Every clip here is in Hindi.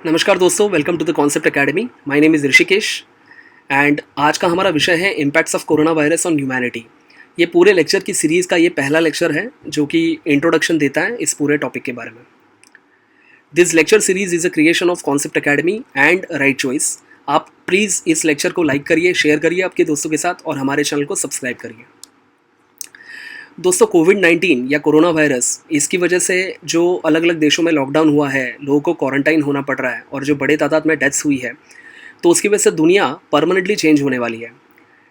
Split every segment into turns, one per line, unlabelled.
नमस्कार दोस्तों, welcome to the concept academy. My name is Rishikesh and आज का हमारा विषय है impacts of corona virus on humanity. ये पूरे लेक्चर की सीरीज़ का ये पहला लेक्चर है जो कि इंट्रोडक्शन देता है इस पूरे टॉपिक के बारे में। This lecture series is a creation of concept academy and right choice. आप प्लीज़ इस लेक्चर को लाइक करिए, शेयर करिए आपके दोस्तों के साथ और हमारे चैनल को सब्सक्राइब करिए। दोस्तों, कोविड-19 या कोरोना वायरस, इसकी वजह से जो अलग अलग देशों में लॉकडाउन हुआ है, लोगों को क्वारंटाइन होना पड़ रहा है और जो बड़े तादाद में डेथ्स हुई है, तो उसकी वजह से दुनिया परमानेंटली चेंज होने वाली है।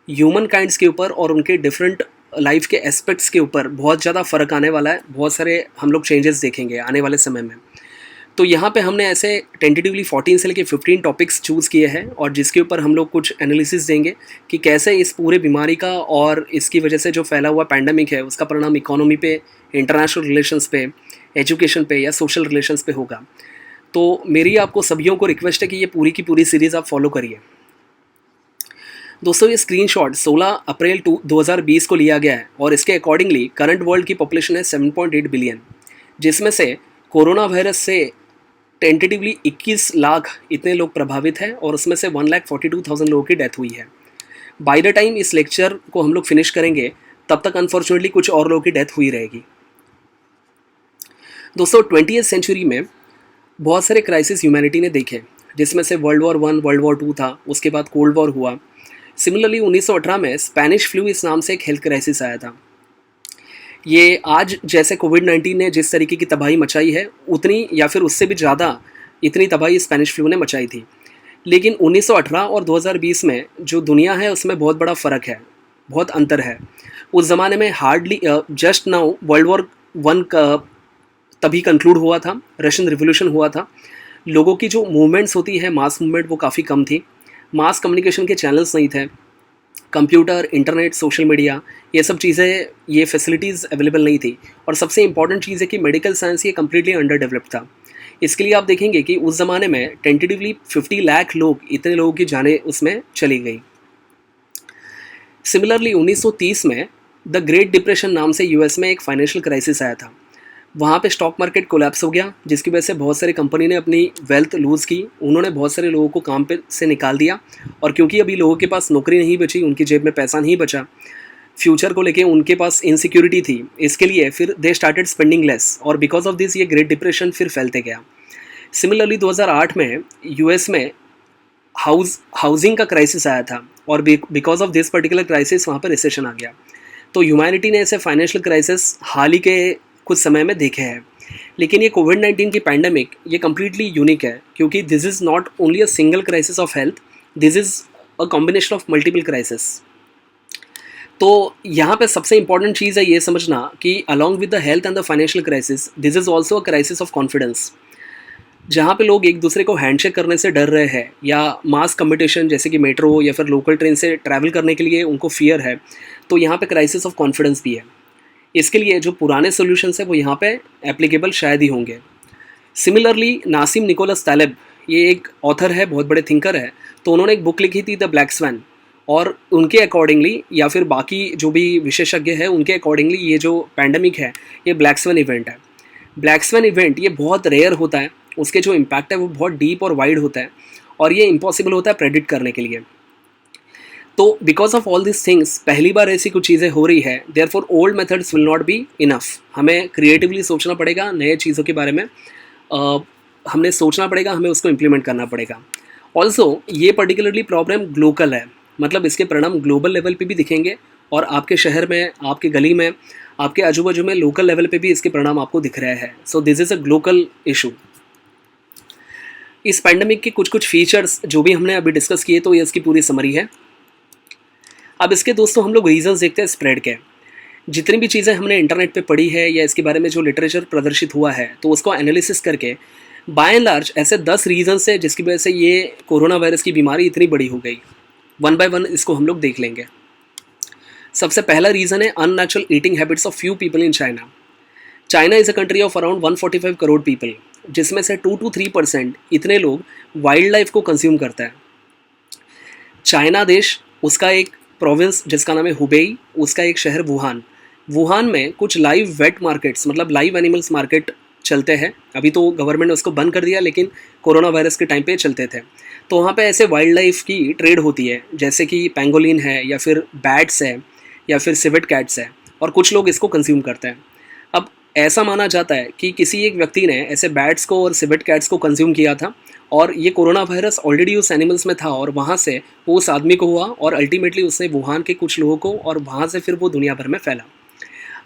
ह्यूमन काइंड्स के ऊपर और उनके डिफरेंट लाइफ के एस्पेक्ट्स के ऊपर बहुत ज़्यादा फ़र्क आने वाला है। बहुत सारे हम लोग चेंजेस देखेंगे आने वाले समय में। तो यहाँ पे हमने ऐसे टेंटेटिवली 14 से लेकर 15 टॉपिक्स चूज़ किए हैं और जिसके ऊपर हम लोग कुछ एनालिसिस देंगे कि कैसे इस पूरे बीमारी का और इसकी वजह से जो फैला हुआ पैंडमिक है उसका परिणाम इकोनॉमी पे, इंटरनेशनल रिलेशंस पे, एजुकेशन पे या सोशल रिलेशंस पे होगा। तो मेरी आपको सभी को रिक्वेस्ट है कि ये पूरी की पूरी सीरीज़ आप फॉलो करिए। दोस्तों, ये स्क्रीनशॉट 16 अप्रैल 2020 को लिया गया है और इसके अकॉर्डिंगली करंट वर्ल्ड की पॉपुलेशन है 7.8 बिलियन, जिसमें से कोरोना वायरस से टेंटेटिवली 21 लाख इतने लोग प्रभावित हैं और उसमें से 1,42,000 लोगों की डेथ हुई है। बाय द टाइम इस लेक्चर को हम लोग फिनिश करेंगे तब तक अनफॉर्चुनेटली कुछ और लोगों की डेथ हुई रहेगी। दोस्तों, 20वीं सेंचुरी में बहुत सारे क्राइसिस ह्यूमैनिटी ने देखे, जिसमें से वर्ल्ड वॉर 1, वर्ल्ड वॉर 2 था, उसके बाद कोल्ड वॉर हुआ। सिमिलरली 1918 में स्पेनिश फ्लू इस नाम से एक हेल्थ क्राइसिस आया था। ये आज जैसे कोविड-19 ने जिस तरीके की तबाही मचाई है, उतनी या फिर उससे भी ज़्यादा इतनी तबाही स्पेनिश फ्लू ने मचाई थी। लेकिन 1918 और 2020 में जो दुनिया है उसमें बहुत बड़ा फ़र्क है, बहुत अंतर है। उस ज़माने में hardly just now world war 1 का तभी कंक्लूड हुआ था, रशियन रिवॉल्यूशन हुआ था। लोगों की जो मूवमेंट्स होती है, मास मूवमेंट, वो काफ़ी कम थी। मास कम्युनिकेशन के चैनल्स नहीं थे। कंप्यूटर, इंटरनेट, सोशल मीडिया, ये सब चीज़ें, ये फैसिलिटीज़ अवेलेबल नहीं थी। और सबसे इंपॉर्टेंट चीज़ है कि मेडिकल साइंस ये कम्प्लीटली अंडर डेवलप्ड था। इसके लिए आप देखेंगे कि उस ज़माने में टेंटेटिवली 50 लाख लोग, इतने लोगों की जानें उसमें चली गई। सिमिलरली 1930 में द ग्रेट डिप्रेशन नाम से यूएस में एक फाइनेंशियल क्राइसिस आया था। वहाँ पे स्टॉक मार्केट कोलैप्स हो गया, जिसकी वजह से बहुत सारी कंपनी ने अपनी वेल्थ लूज़ की। उन्होंने बहुत सारे लोगों को काम पे से निकाल दिया और क्योंकि अभी लोगों के पास नौकरी नहीं बची, उनकी जेब में पैसा नहीं बचा, फ्यूचर को लेके उनके पास इनसिक्योरिटी थी, इसके लिए फिर दे स्टार्टेड स्पेंडिंग लेस और बिकॉज ऑफ दिस ये ग्रेट डिप्रेशन फिर फैलते गया। सिमिलरली 2008 में यूएस में हाउसिंग का क्राइसिस आया था और because of this particular crisis वहाँ पर रिसेशन आ गया। तो ह्यूमैनिटी ने ऐसे फाइनेंशियल क्राइसिस हाल ही के कुछ समय में देखे हैं। लेकिन ये कोविड-19 की पैंडमिक ये कम्प्लीटली यूनिक है, क्योंकि this is not only a single crisis of health, this is a combination of multiple crisis. तो यहाँ पे सबसे इंपॉर्टेंट चीज़ है ये समझना कि along with the health and the financial crisis, this is also a crisis of confidence. जहाँ पे लोग एक दूसरे को हैंडशेक करने से डर रहे हैं या मास कम्पिटिशन जैसे कि मेट्रो या फिर लोकल ट्रेन से ट्रैवल करने के लिए उनको फियर है, तो यहाँ पे क्राइसिस ऑफ कॉन्फिडेंस भी है। इसके लिए जो पुराने सॉल्यूशंस है वो यहाँ पे एप्लीकेबल शायद ही होंगे। सिमिलरली नासिम निकोलस तालिब, ये एक ऑथर है, बहुत बड़े थिंकर है, तो उन्होंने एक बुक लिखी थी द ब्लैक स्वैन, और उनके अकॉर्डिंगली या फिर बाकी जो भी विशेषज्ञ है उनके अकॉर्डिंगली ये जो पैंडमिक है ये ब्लैक स्वैन इवेंट है। ब्लैक स्वैन इवेंट ये बहुत रेयर होता है, उसके जो इम्पैक्ट है वो बहुत डीप और वाइड होता है और ये इम्पॉसिबल होता है प्रेडिक्ट करने के लिए। तो because of all this things पहली बार ऐसी कुछ चीज़ें हो रही है, therefore old methods will not be enough. हमें क्रिएटिवली सोचना पड़ेगा, नए चीज़ों के बारे में हमने सोचना पड़ेगा, हमें उसको इम्प्लीमेंट करना पड़ेगा। ऑल्सो ये पर्टिकुलरली प्रॉब्लम ग्लोकल है, मतलब इसके परिणाम ग्लोबल लेवल पे भी दिखेंगे और आपके शहर में, आपके गली में, आपके आजू बाजू में लोकल लेवल पे भी इसके परिणाम आपको दिख रहे हैं। सो this is a Glocal issue. इस पैंडमिक के कुछ कुछ फीचर्स जो भी हमने अभी डिस्कस किए, तो ये इसकी पूरी समरी है। अब इसके दोस्तों हम लोग रीजंस देखते हैं स्प्रेड के। जितनी भी चीज़ें हमने इंटरनेट पे पढ़ी है या इसके बारे में जो लिटरेचर प्रदर्शित हुआ है, तो उसको एनालिसिस करके बाय एंड लार्ज ऐसे 10 रीजंस है जिसकी वजह से ये कोरोना वायरस की बीमारी इतनी बड़ी हो गई। वन बाय वन इसको हम लोग देख लेंगे। सबसे पहला रीज़न है unnatural eating habits of few people in China. China is a country of around 145 crore people, जिसमें से 2 to 3% इतने लोग वाइल्ड लाइफ को कंज्यूम करता है। चाइना देश, उसका एक प्रोविंस जिसका नाम है हुबेई, उसका एक शहर वुहान। वुहान में कुछ लाइव वेट मार्केट्स, मतलब लाइव एनिमल्स मार्केट चलते हैं। अभी तो गवर्नमेंट ने उसको बंद कर दिया, लेकिन कोरोना वायरस के टाइम पे चलते थे। तो वहाँ पे ऐसे वाइल्ड लाइफ की ट्रेड होती है, जैसे कि पेंगोलिन है या फिर बैट्स है या फिर सिवेट कैट्स है, और कुछ लोग इसको कंज्यूम करते हैं। अब ऐसा माना जाता है कि किसी एक व्यक्ति ने ऐसे बैट्स को और सिवेट कैट्स को कंज्यूम किया था, और ये कोरोना वायरस ऑलरेडी उस एनिमल्स में था, और वहाँ से वो उस आदमी को हुआ, और अल्टीमेटली उसने वुहान के कुछ लोगों को, और वहाँ से फिर वो दुनिया भर में फैला।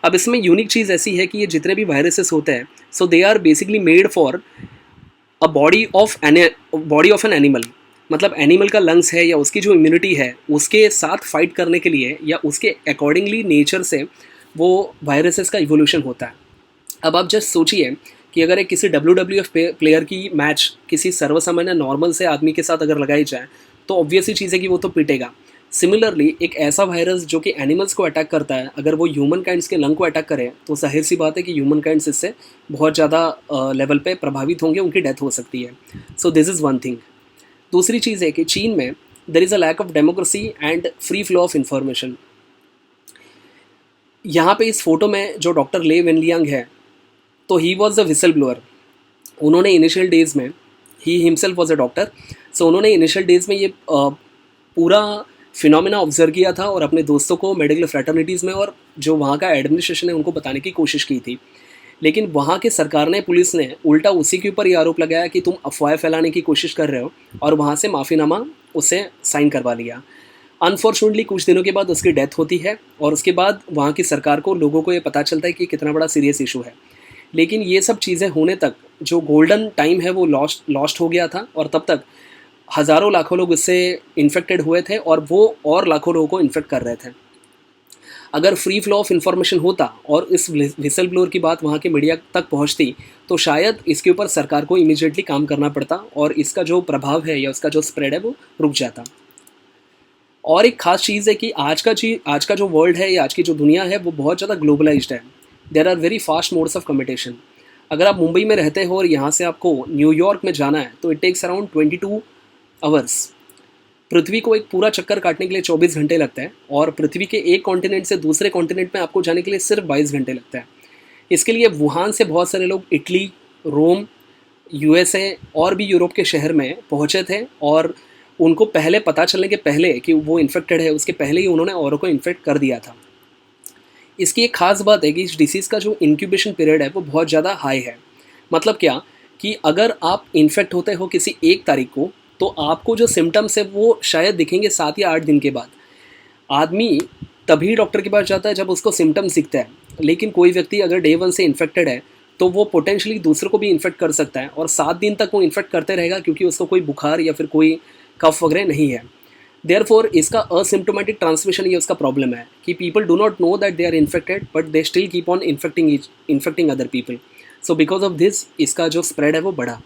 अब इसमें यूनिक चीज़ ऐसी है कि ये जितने भी वायरसेस होते हैं, so they are basically made for a body of an animal. मतलब एनिमल का लंग्स है या उसकी जो इम्यूनिटी है उसके साथ फाइट करने के लिए, या उसके अकॉर्डिंगली नेचर से वो वायरसेस का इवोल्यूशन होता है। अब आप जस्ट सोचिए कि अगर एक किसी WWF प्लेयर की मैच किसी सर्वसामान्य नॉर्मल से आदमी के साथ अगर लगाई जाए, तो ऑब्वियस ही चीज़ है कि वो तो पीटेगा। सिमिलरली एक ऐसा वायरस जो कि एनिमल्स को अटैक करता है, अगर वो ह्यूमन काइंड्स के लंग को अटैक करे, तो जाहिर सी बात है कि ह्यूमन काइंड्स इससे बहुत ज़्यादा लेवल पे प्रभावित होंगे, उनकी डेथ हो सकती है। So this is one thing. दूसरी चीज़ है कि चीन में there is a lack of democracy and free flow of information. यहाँ पे इस फोटो में जो डॉक्टर ले वेनलियांग है, तो he was a whistleblower. उन्होंने इनिशियल डेज़ में, he himself was a doctor, so उन्होंने इनिशियल डेज़ में ये पूरा फिनोमेना ऑब्जर्व किया था, और अपने दोस्तों को मेडिकल फ्रेटर्निटीज़ में और जो वहाँ का एडमिनिस्ट्रेशन है उनको बताने की कोशिश की थी। लेकिन वहाँ के सरकार ने, पुलिस ने उल्टा उसी के ऊपर ये आरोप लगाया कि तुम अफवाह फैलाने की कोशिश कर रहे हो, और वहाँ से माफ़ीनामा उससे साइन करवा लिया। अनफॉर्चुनेटली कुछ दिनों के बाद उसकी डेथ होती है, और उसके बाद वहाँ की सरकार को, लोगों को ये पता चलता है कि कितना बड़ा सीरियस इशू है। लेकिन ये सब चीज़ें होने तक जो गोल्डन टाइम है वो लॉस्ट हो गया था, और तब तक हज़ारों लाखों लोग इससे इन्फेक्टेड हुए थे, और वो और लाखों लोगों को इन्फेक्ट कर रहे थे। अगर फ्री फ्लो ऑफ इन्फॉर्मेशन होता और इस विसल ब्लोअर की बात वहाँ के मीडिया तक पहुँचती, तो शायद इसके ऊपर सरकार को इमीडिएटली काम करना पड़ता, और इसका जो प्रभाव है या उसका जो स्प्रेड है वो रुक जाता। और एक खास चीज़ है कि आज का जो वर्ल्ड है या आज की जो दुनिया है वो बहुत ज़्यादा ग्लोबलाइज्ड है। There are very fast modes of communication. अगर आप मुंबई में रहते हो और यहाँ से आपको न्यूयॉर्क में जाना है, तो इट टेक्स अराउंड 22 आवर्स। पृथ्वी को एक पूरा चक्कर काटने के लिए 24 घंटे लगता है, और पृथ्वी के एक कॉन्टिनेंट से दूसरे कॉन्टिनेंट में आपको जाने के लिए सिर्फ 22 घंटे लगता है। इसके लिए वुहान से बहुत सारे लोग इटली, रोम, USA और भी यूरोप के शहर में पहुँचे थे, और उनको पहले पता चलने के पहले कि वो इन्फेक्टेड है, उसके पहले ही उन्होंने औरों को इन्फेक्ट कर दिया था। इसकी एक खास बात है कि इस डिसीज़ का जो इंक्यूबेशन पीरियड है वो बहुत ज़्यादा हाई है। मतलब क्या, कि अगर आप इन्फेक्ट होते हो किसी एक तारीख को, तो आपको जो सिम्टम्स है वो शायद दिखेंगे 7 या 8 दिन के बाद। आदमी तभी डॉक्टर के पास जाता है जब उसको सिम्टम्स दिखता है, लेकिन कोई व्यक्ति अगर डे 1 से इन्फेक्टेड है, तो वो पोटेंशियली दूसरों को भी इन्फेक्ट कर सकता है, और 7 दिन तक वो इन्फेक्ट करते रहेगा, क्योंकि उसको कोई बुखार या फिर कोई कफ वगैरह नहीं है। देयरफॉर इसका असिम्प्टोमेटिक ट्रांसमिशन ये उसका प्रॉब्लम है, कि people do not know that they are infected, but they still keep on infecting other people. So because of this इसका जो स्प्रेड है वो बढ़ा।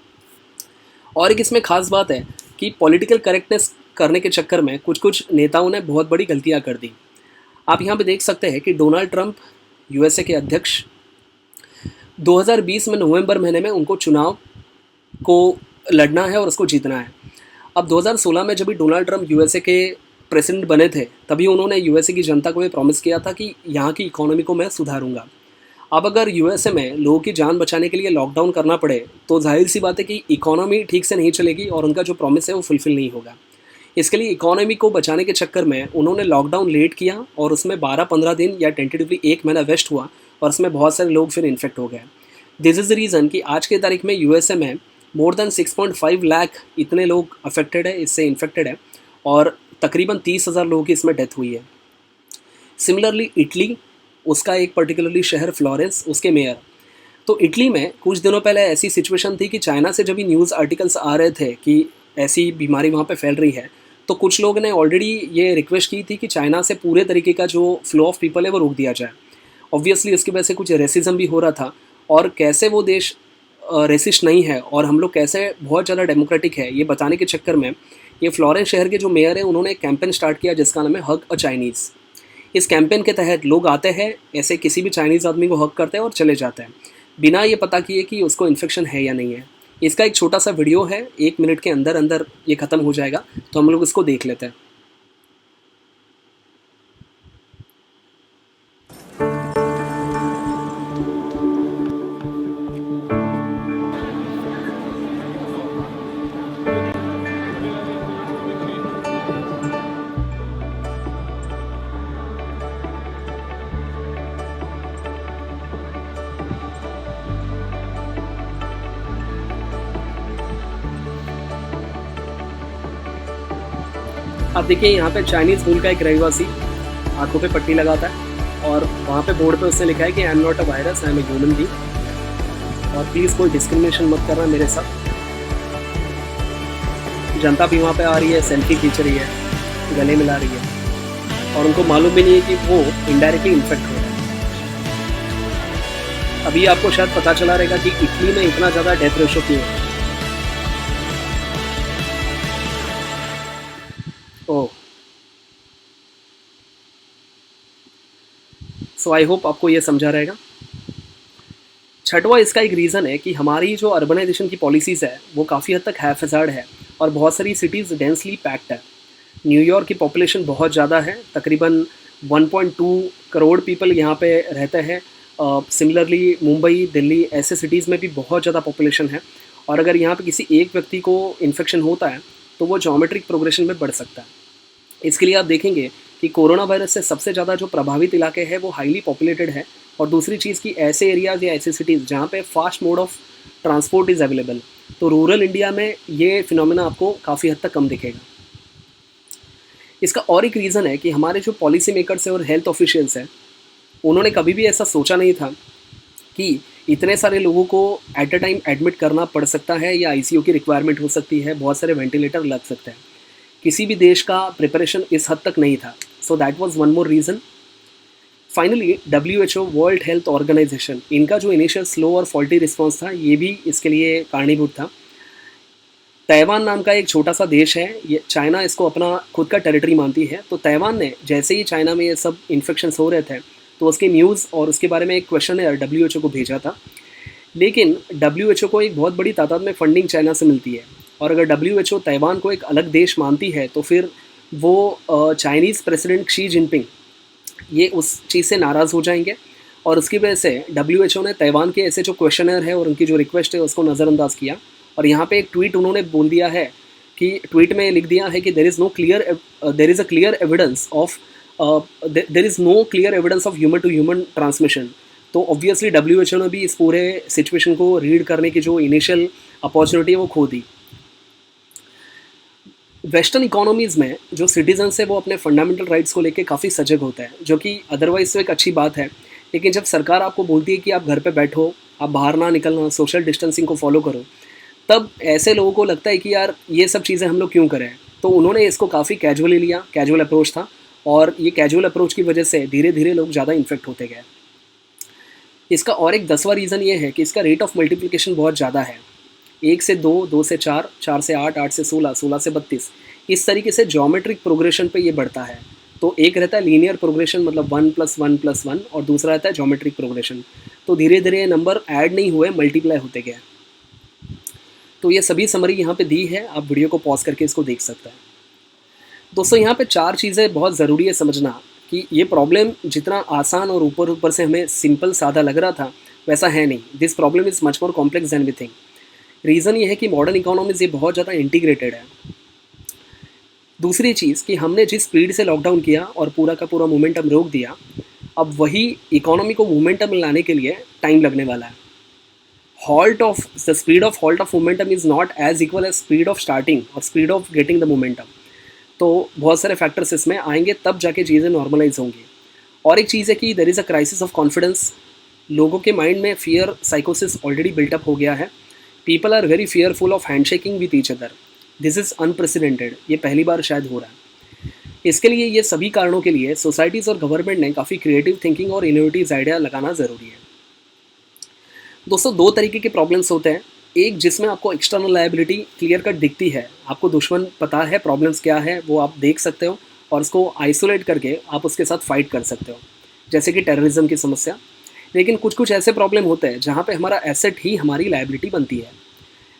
और एक इसमें खास बात है कि पॉलिटिकल करेक्टनेस करने के चक्कर में कुछ कुछ नेताओं ने बहुत बड़ी गलतियां कर दी। आप यहाँ पे देख सकते हैं कि डोनाल्ड ट्रंप, USA के अध्यक्ष, 2020 में नवंबर महीने में उनको चुनाव को लड़ना है और उसको जीतना है। अब 2016 में जब भी डोनाल्ड ट्रंप USA के प्रेसिडेंट बने थे, तभी उन्होंने USA की जनता को ये प्रॉमिस किया था कि यहाँ की इकोनॉमी को मैं सुधारूंगा। अब अगर USA में लोगों की जान बचाने के लिए लॉकडाउन करना पड़े, तो जाहिर सी बात है कि इकोनॉमी ठीक से नहीं चलेगी, और उनका जो प्रॉमिस है वो फुलफिल नहीं होगा। इसके लिए इकोनॉमी को बचाने के चक्कर में उन्होंने लॉकडाउन लेट किया, और उसमें 12-15 दिन या टेंटेटिवली 1 महीना वेस्ट हुआ, और उसमें बहुत सारे लोग फिर इन्फेक्ट हो गए। दिस इज़ द रीज़न कि आज के तारीख में USA में मोर देन 6.5 लाख इतने लोग अफेक्टेड है, इससे इन्फेक्टेड है, और तकरीबन 30,000 लोगों की इसमें डेथ हुई है। सिमिलरली इटली, उसका एक पर्टिकुलरली शहर फ्लोरेंस, उसके मेयर, तो इटली में कुछ दिनों पहले ऐसी सिचुएशन थी कि चाइना से जब भी न्यूज़ आर्टिकल्स आ रहे थे कि ऐसी बीमारी वहाँ पे फैल रही है, तो कुछ लोग ने ऑलरेडी ये रिक्वेस्ट की थी कि चाइना से पूरे तरीके का जो फ्लो ऑफ पीपल है वो रोक दिया जाए। ऑब्वियसली उसकी वजह से कुछ रेसिज्म भी हो रहा था, और कैसे वो देश रेसिस्ट नहीं है और हम लोग कैसे बहुत ज़्यादा डेमोक्रेटिक है, ये बताने के चक्कर में ये फ्लोरेंस शहर के जो मेयर हैं उन्होंने एक कैंपेन स्टार्ट किया जिसका नाम है हग अ चाइनीज़। इस कैंपेन के तहत लोग आते हैं, ऐसे किसी भी चाइनीज़ आदमी को हग करते हैं और चले जाते हैं, बिना ये पता किए कि उसको इन्फेक्शन है या नहीं है। इसका एक छोटा सा वीडियो है, 1 मिनट के अंदर अंदर ये ख़त्म हो जाएगा, तो हम लोग इसको देख लेते हैं। अब देखिए यहाँ पे चाइनीज़ मूल का एक रहवासी आंखों पे पट्टी लगाता है और वहाँ पे बोर्ड पे उसने लिखा है कि I am not a virus, I am a human being, और प्लीज़ कोई डिस्क्रिमिनेशन मत करना मेरे साथ। जनता भी वहाँ पे आ रही है, सेल्फी खींच रही है, गले मिला रही है, और उनको मालूम भी नहीं है कि वो इनडायरेक्टली इन्फेक्ट हो रहा है। अभी आपको शायद पता चला रहेगा कि इटली में इतना ज़्यादा डेथ रेशो क्यों है। ओह, सो आई होप आपको ये समझा रहेगा। छठवां इसका एक रीज़न है कि हमारी जो अर्बनाइजेशन की पॉलिसीज़ है वो काफ़ी हद तक हैफेजार्ड है और बहुत सारी सिटीज़ डेंसली पैक्ड है। न्यूयॉर्क की पॉपुलेशन बहुत ज़्यादा है, तकरीबन 1.2 करोड़ पीपल यहाँ पे रहते हैं। सिमिलरली मुंबई, दिल्ली ऐसे सिटीज़ में भी बहुत ज़्यादा पॉपुलेशन है, और अगर यहाँ पे किसी एक व्यक्ति को इन्फेक्शन होता है तो वो ज्योमेट्रिक प्रोग्रेशन में बढ़ सकता है। इसके लिए आप देखेंगे कि कोरोना वायरस से सबसे ज़्यादा जो प्रभावित इलाके हैं वो हाईली पॉपुलेटेड है, और दूसरी चीज़ कि ऐसे एरियाज़ या ऐसे सिटीज़ जहाँ पे fast mode of transport is available, तो रूरल इंडिया में ये फिनोमेना आपको काफ़ी हद तक कम दिखेगा। इसका और एक रीज़न है कि हमारे जो पॉलिसी मेकर्स हैं और हेल्थ ऑफिशियल्स हैं, उन्होंने कभी भी ऐसा सोचा नहीं था कि इतने सारे लोगों को एट अ टाइम एडमिट करना पड़ सकता है या आईसीयू की रिक्वायरमेंट हो सकती है, बहुत सारे वेंटिलेटर लग सकते हैं। किसी भी देश का प्रिपरेशन इस हद तक नहीं था। So that was one more reason. Finally WHO, world health organisation, इनका जो इनिशियल स्लो और फॉल्टी रिस्पॉन्स था ये भी इसके लिए कारणीभूत था। ताइवान नाम का एक छोटा सा देश है, ये चाइना इसको अपना खुद का टेरिटरी मानती है, तो ताइवान ने जैसे ही चाइना में ये सब इन्फेक्शंस हो रहे थे तो उसकी न्यूज़ और उसके बारे में एक क्वेश्चन WHO को भेजा था। लेकिन WHO को एक बहुत बड़ी तादाद में फंडिंग चाइना से मिलती है, और अगर WHO ताइवान को एक अलग देश मानती है तो फिर वो चाइनीज़ प्रेसिडेंट शी जिनपिंग ये उस चीज़ से नाराज़ हो जाएंगे, और उसकी वजह से WHO ने ताइवान के ऐसे जो क्वेश्चनर है और उनकी जो रिक्वेस्ट है उसको नज़रअंदाज किया। और यहाँ पे एक ट्वीट उन्होंने बोल दिया है कि ट्वीट में लिख दिया है कि there is a clear evidence of human to human transmission. तो ऑब्वियसली WHO ने भी इस पूरे सिचुएशन को रीड करने की जो इनिशियल अपॉर्चुनिटी है वो खो दी। वेस्टर्न इकोनॉमीज़ में जो सिटीजन्स है वो अपने फंडामेंटल राइट्स को लेके काफ़ी सजग होता है, जो कि अदरवाइज़ तो एक अच्छी बात है। लेकिन जब सरकार आपको बोलती है कि आप घर पे बैठो, आप बाहर ना निकलना, सोशल डिस्टेंसिंग को फॉलो करो, तब ऐसे लोगों को लगता है कि यार ये सब चीज़ें हम लोग क्यों करें। तो उन्होंने इसको काफ़ी कैजुअली लिया, कैजुअल अप्रोच था, और ये कैजुअल अप्रोच की वजह से धीरे धीरे लोग ज़्यादा इन्फेक्ट होते गए। इसका और एक 10वां रीज़न ये है कि इसका रेट ऑफ मल्टीप्लिकेशन बहुत ज़्यादा है। 1 से 2, 2 से 4, 4 से 8, 8 से 16, 16 से 32, इस तरीके से ज्योमेट्रिक प्रोग्रेशन पे ये बढ़ता है। तो एक रहता है लीनियर प्रोग्रेशन, मतलब 1 + 1 + 1, और दूसरा रहता है ज्योमेट्रिक प्रोग्रेशन। तो धीरे धीरे ये नंबर ऐड नहीं हुए, मल्टीप्लाई होते गए। तो ये सभी समरी यहाँ पे दी है, आप वीडियो को पॉज करके इसको देख सकते हैं। दोस्तों यहाँ पे 4 चीज़ें बहुत ज़रूरी है समझना कि ये प्रॉब्लम जितना आसान और ऊपर ऊपर से हमें सिंपल सादा लग रहा था वैसा है नहीं। This problem is much more complex than we think. Reason ये है कि मॉडर्न इकोनॉमीज़ ये बहुत ज़्यादा इंटीग्रेटेड है। दूसरी चीज़ कि हमने जिस स्पीड से लॉकडाउन किया और पूरा का पूरा मोमेंटम रोक दिया, अब वही इकोनॉमी को मोमेंटम में लाने के लिए टाइम लगने वाला है। The speed of halt of momentum is not as equal as speed of starting और speed of getting the momentum. तो बहुत सारे फैक्टर्स इसमें आएंगे, तब जाके चीज़ें नॉर्मलाइज होंगी। और एक चीज़ है कि there is a crisis of confidence. लोगों के माइंड में फियर साइकोसिस ऑलरेडी बिल्टअप हो गया है। People are very fearful of handshaking with each other. This is unprecedented, ये पहली बार शायद हो रहा है। इसके लिए ये सभी कारणों के लिए सोसाइटीज़ और गवर्नमेंट ने काफ़ी क्रिएटिव थिंकिंग और इनोवेटिव आइडिया लगाना ज़रूरी है। दोस्तों 2 तरीके के प्रॉब्लम्स होते हैं। एक जिसमें आपको एक्सटर्नल लायबिलिटी क्लियर कट दिखती है, आपको दुश्मन पता है, प्रॉब्लम्स क्या है वो आप देख सकते हो और उसको आइसोलेट करके आप उसके साथ फाइट कर सकते हो, जैसे कि टेररिज्म की समस्या। लेकिन कुछ कुछ ऐसे प्रॉब्लम होते हैं जहाँ पे हमारा एसेट ही हमारी लायबिलिटी बनती है।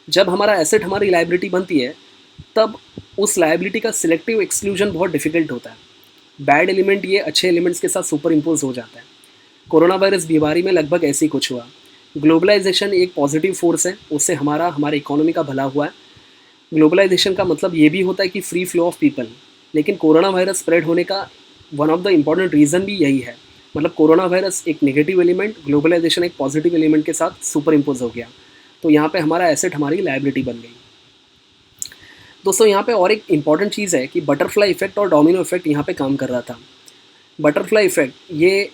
जब हमारा एसेट हमारी लायबिलिटी बनती है तब उस लायबिलिटी का सिलेक्टिव एक्सक्लूजन बहुत डिफिकल्ट होता है। बैड एलिमेंट ये अच्छे एलिमेंट्स के साथ सुपर इम्पोज हो जाता है। कोरोना वायरस बीमारी में लगभग ऐसे ही कुछ हुआ। ग्लोबलाइजेशन एक पॉजिटिव फोर्स है, उससे हमारे इकोनॉमी का भला हुआ है। ग्लोबलाइजेशन का मतलब ये भी होता है कि फ्री फ्लो ऑफ पीपल, लेकिन कोरोना वायरस स्प्रेड होने का one of the important reason भी यही है। मतलब कोरोना वायरस एक नेगेटिव एलिमेंट, ग्लोबलाइजेशन एक पॉजिटिव एलिमेंट के साथ सुपर इम्पोज हो गया, तो यहाँ पे हमारा एसेट हमारी लायबिलिटी बन गई। दोस्तों यहाँ पे और एक इम्पॉर्टेंट चीज़ है कि बटरफ्लाई इफेक्ट और डोमिनो इफेक्ट यहाँ पे काम कर रहा था। बटरफ्लाई इफेक्ट ये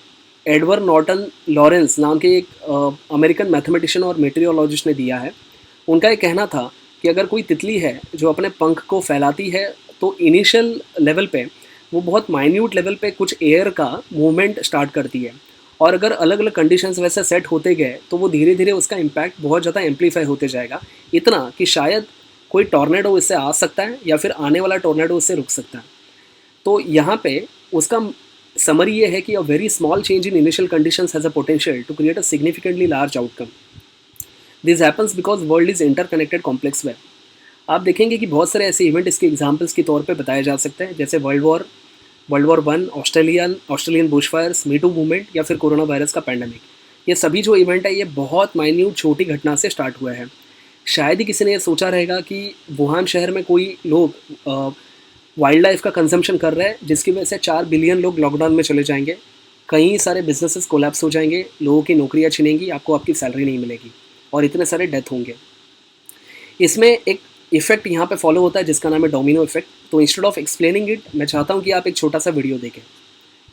एडवर्ड नॉर्टन लॉरेंस नाम के एक अमेरिकन मैथमेटिशियन और मेटेरियोलॉजिस्ट ने दिया है। उनका ये कहना था कि अगर कोई तितली है जो अपने पंख को फैलाती है तो इनिशियल लेवल पे वो बहुत माइन्यूट लेवल पे कुछ एयर का मूवमेंट स्टार्ट करती है, और अगर अलग अलग कंडीशंस वैसे सेट होते गए तो वो धीरे धीरे उसका इम्पैक्ट बहुत ज़्यादा एम्पलीफाई होते जाएगा, इतना कि शायद कोई टॉर्नेडो इससे आ सकता है या फिर आने वाला टॉर्नेडो इससे रुक सकता है। तो यहाँ पे उसका समरी ये है कि a very small change in initial conditions has a potential to create a significantly large outcome. This happens because world is interconnected complex web. आप देखेंगे कि बहुत सारे ऐसे इवेंट इसके एग्जाम्पल्स के तौर पे बताए जा सकते हैं, जैसे world war 1, Australian bushfires, me too movement या फिर कोरोना वायरस का पैंडमिक। ये सभी जो इवेंट है ये बहुत माइन्यूट छोटी घटना से स्टार्ट हुआ है। शायद ही किसी ने ये सोचा रहेगा कि वुहान शहर में कोई लोग वाइल्ड लाइफ का कंजम्पशन कर रहे हैं जिसकी वजह से 4 बिलियन लोग लॉकडाउन में चले जाएंगे, कई सारे बिजनेसेस कोलैप्स हो जाएंगे, लोगों की नौकरियां छिनेंगी, आपको आपकी सैलरी नहीं मिलेगी और इतने सारे डेथ होंगे। इसमें एक इफेक्ट यहाँ पे फॉलो होता है जिसका नाम है डोमिनो इफेक्ट। तो इंस्टेड ऑफ एक्सप्लेनिंग इट, मैं चाहता हूँ कि आप एक छोटा सा वीडियो देखें।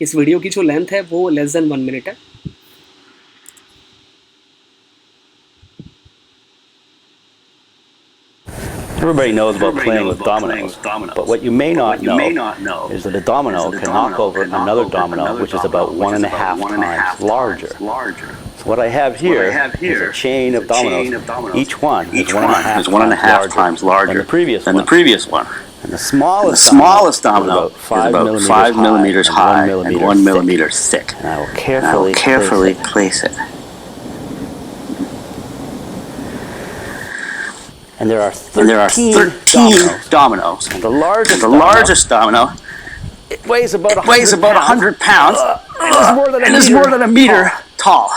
इस वीडियो की जो लेंथ है वो लेस देन 1 मिनट है।
Everybody knows about playing with dominoes, but what you may not know is that a domino can knock over another domino, which is about 1.5 times larger. So what I have here is a chain of dominoes. Each one is 1.5 times larger than the previous one. And the smallest domino is about 5 millimeters high and 1 millimeter thick. And I will carefully place it. And there are 13 dominoes. And the largest domino it weighs about 100 pounds and is more than a meter tall.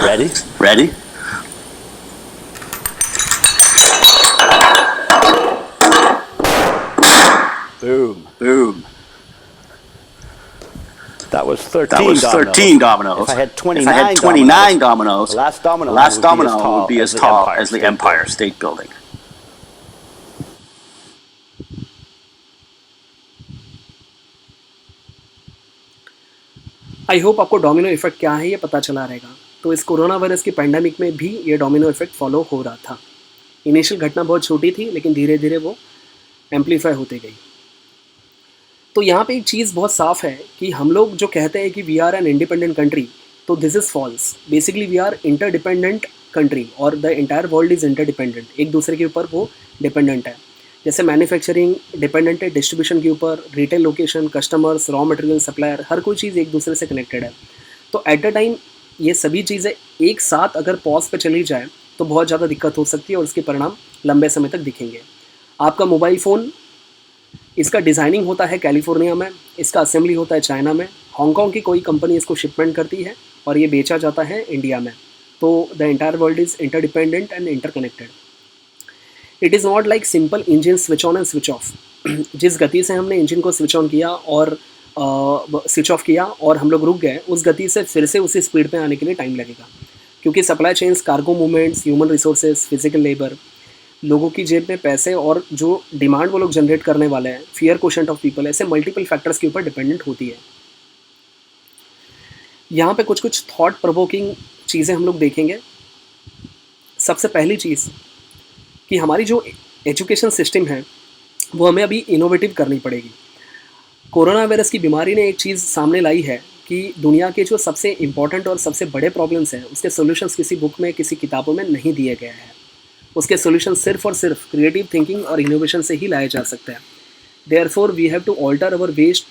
Ready? Boom. That was 13 dominoes. If I had 29 dominoes, the last domino would be as tall as the Empire State Building.
I hope आपको डोमिनो इफेक्ट क्या है ये पता चला रहेगा। तो इस कोरोना वायरस की पैंडेमिक में भी ये डोमिनो इफेक्ट फॉलो हो रहा था। इनिशियल घटना बहुत छोटी थी लेकिन धीरे धीरे वो एम्पलीफाई होती गई। तो यहाँ पे एक चीज़ बहुत साफ है कि हम लोग जो कहते हैं कि we are an independent country, तो this is false. Basically we are interdependent country और the entire world is interdependent, एक दूसरे के ऊपर वो डिपेंडेंट है। जैसे मैन्युफैक्चरिंग डिपेंडेंट है डिस्ट्रीब्यूशन के ऊपर, retail location, customers, raw material, supplier, हर कोई चीज़ एक दूसरे से कनेक्टेड है। तो एट अ टाइम ये सभी चीज़ें एक साथ अगर पॉज पे चली जाए तो बहुत ज़्यादा दिक्कत हो सकती है और उसके परिणाम लंबे समय तक दिखेंगे। आपका मोबाइल फ़ोन, इसका डिज़ाइनिंग होता है कैलिफोर्निया में, इसका असेंबली होता है चाइना में, हांगकांग की कोई कंपनी इसको शिपमेंट करती है और ये बेचा जाता है इंडिया में। तो the entire world is interdependent and interconnected. It is not like simple engine switch on and switch off. जिस गति से हमने इंजन को स्विच ऑन किया और स्विच ऑफ किया और हम लोग रुक गए, उस गति से फिर से उसी स्पीड पे आने के लिए टाइम लगेगा, क्योंकि supply chains, cargo movements, human resources, physical labour, लोगों की जेब में पैसे और जो डिमांड वो लोग जनरेट करने वाले हैं, फियर कोशेंट ऑफ पीपल, ऐसे मल्टीपल फैक्टर्स के ऊपर डिपेंडेंट होती है। यहाँ पे कुछ थॉट प्रोवोकिंग चीज़ें हम लोग देखेंगे। सबसे पहली चीज़ कि हमारी जो एजुकेशन सिस्टम है वो हमें अभी इनोवेटिव करनी पड़ेगी। कोरोना वायरस की बीमारी ने एक चीज़ सामने लाई है कि दुनिया के जो सबसे इम्पॉर्टेंट और सबसे बड़े प्रॉब्लम्स हैं उसके सोल्यूशंस किसी बुक में, किसी किताबों में नहीं दिए गए हैं। उसके सोल्यूशन सिर्फ और सिर्फ क्रिएटिव थिंकिंग और इनोवेशन से ही लाए जा सकते हैं। Therefore we have to alter our ways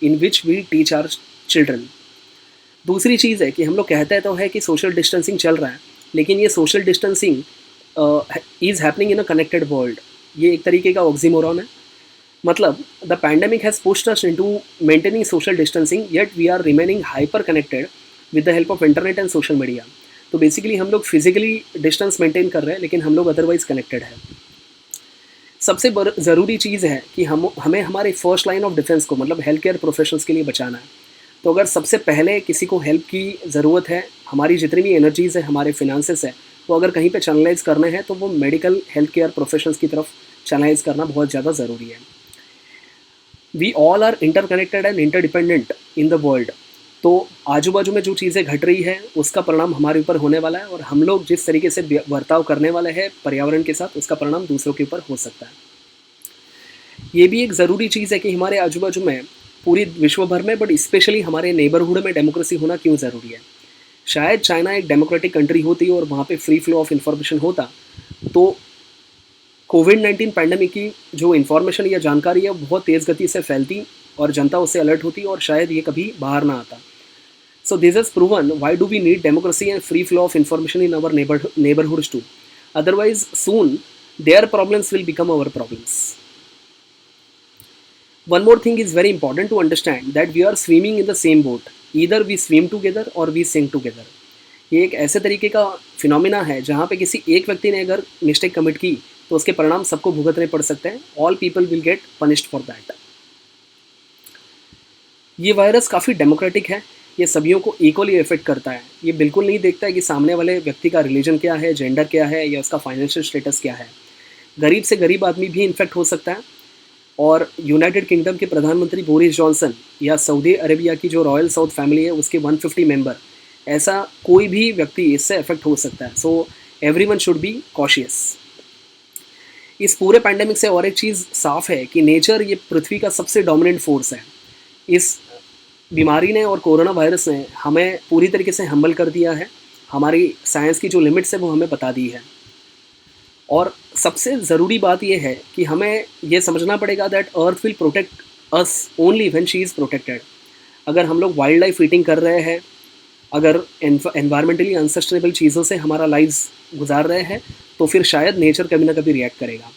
in which we teach our children. दूसरी चीज़ है कि हम लोग कहते हैं तो है कि सोशल डिस्टेंसिंग चल रहा है, लेकिन ये social distancing is happening in a connected world. ये एक तरीके का ऑक्सीमोरॉन है। मतलब the pandemic has pushed us into maintaining social distancing yet we are remaining hyper connected with the help of internet and social media. तो बेसिकली हम लोग फिजिकली डिस्टेंस मेंटेन कर रहे हैं लेकिन हम लोग अदरवाइज कनेक्टेड है। सबसे ज़रूरी चीज़ है कि हमें हमारे फर्स्ट लाइन ऑफ डिफेंस को, मतलब हेल्थ केयर प्रोफेशनल्स के लिए बचाना है। तो अगर सबसे पहले किसी को हेल्प की ज़रूरत है, हमारी जितनी भी एनर्जीज़ है, हमारे फिनांसेस है, वो अगर कहीं पे चैनलाइज करने हैं तो वो मेडिकल हेल्थ केयर प्रोफेशंस की तरफ चैनलाइज करना बहुत ज़्यादा ज़रूरी है। We all are interconnected and interdependent in the world. तो आजू बाजू में जो चीज़ें घट रही है उसका परिणाम हमारे ऊपर होने वाला है, और हम लोग जिस तरीके से बर्ताव करने वाले हैं पर्यावरण के साथ, उसका परिणाम दूसरों के ऊपर हो सकता है। ये भी एक ज़रूरी चीज़ है कि हमारे आजू बाजू में पूरी विश्व भर में, बट स्पेशली हमारे नेबरहुड में डेमोक्रेसी होना क्यों ज़रूरी है। शायद चाइना एक डेमोक्रेटिक कंट्री होती और वहाँ पे फ्री फ्लो ऑफ इंफॉर्मेशन होता, तो कोविड-19 पैंडेमिक की जो इन्फॉर्मेशन या जानकारी है वो बहुत तेज़ गति से फैलती और जनता उससे अलर्ट होती और शायद ये कभी बाहर ना आता। So this has proven why do we need democracy and free flow of information in our neighborhoods too. Otherwise, soon their problems will become our problems. One more thing is very important to understand that we are swimming in the same boat. Either we swim together or we sink together. ये एक ऐसे तरीके का फिनोमिना है जहाँ पे किसी एक व्यक्ति ने अगर मिस्टेक कमिट की तो उसके परिणाम सबको भुगतने पड़ सकते हैं। All people will get punished for that. ये वायरस काफ़ी डेमोक्रेटिक है, ये सभी को इक्वली इफेक्ट करता है। ये बिल्कुल नहीं देखता है कि सामने वाले व्यक्ति का रिलीजन क्या है, जेंडर क्या है या उसका फाइनेंशियल स्टेटस क्या है। गरीब से गरीब आदमी भी इन्फेक्ट हो सकता है, और यूनाइटेड किंगडम के प्रधानमंत्री बोरिस जॉनसन या सऊदी अरेबिया की जो रॉयल साउथ फैमिली है उसके 150 मेंबर, ऐसा कोई भी व्यक्ति इससे अफेक्ट हो सकता है। So everyone should be cautious. इस पूरे पैंडेमिक से और एक चीज़ साफ है कि नेचर ये पृथ्वी का सबसे डोमिनेंट फोर्स है। इस बीमारी ने और कोरोना वायरस ने हमें पूरी तरीके से हम्बल कर दिया है। हमारी साइंस की जो लिमिट्स है वो हमें बता दी है, और सबसे ज़रूरी बात यह है कि हमें ये समझना पड़ेगा that earth will protect us only when she is protected. अगर हम लोग वाइल्ड लाइफ ईटिंग कर रहे हैं, अगर एनवायरमेंटली अनसस्टेनेबल चीज़ों से हमारा लाइव्स गुजार रहे हैं, तो फिर शायद नेचर कभी ना कभी रिएक्ट करेगा।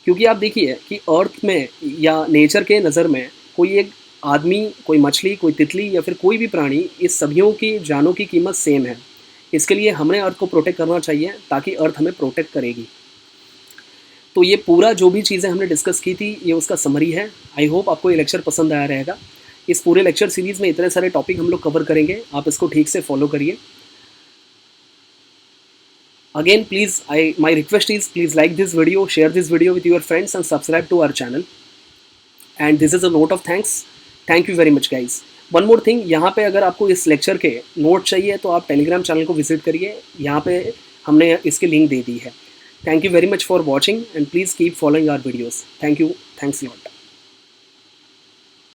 क्योंकि आप देखिए कि अर्थ में या नेचर के नज़र में कोई एक आदमी, कोई मछली, कोई तितली या फिर कोई भी प्राणी, इस सभियों की जानों की कीमत सेम है। इसके लिए हमें अर्थ को प्रोटेक्ट करना चाहिए ताकि अर्थ हमें प्रोटेक्ट करेगी। तो ये पूरा जो भी चीज़ें हमने डिस्कस की थी ये उसका समरी है। आई होप आपको ये लेक्चर पसंद आया रहेगा। इस पूरे लेक्चर सीरीज़ में इतने सारे टॉपिक हम लोग कवर करेंगे, आप इसको ठीक से फॉलो करिए। Again please my request is please like this video, share this video with your friends and subscribe to our channel. And this is a note of thanks. Thank you very much guys. One more thing, यहाँ पे अगर आपको इस लेक्चर के नोट चाहिए तो आप टेलीग्राम चैनल को विजिट करिए, यहाँ पे हमने इसकी लिंक दे दी है। Thank you very much for watching and please keep following our videos. Thank you, thanks lot.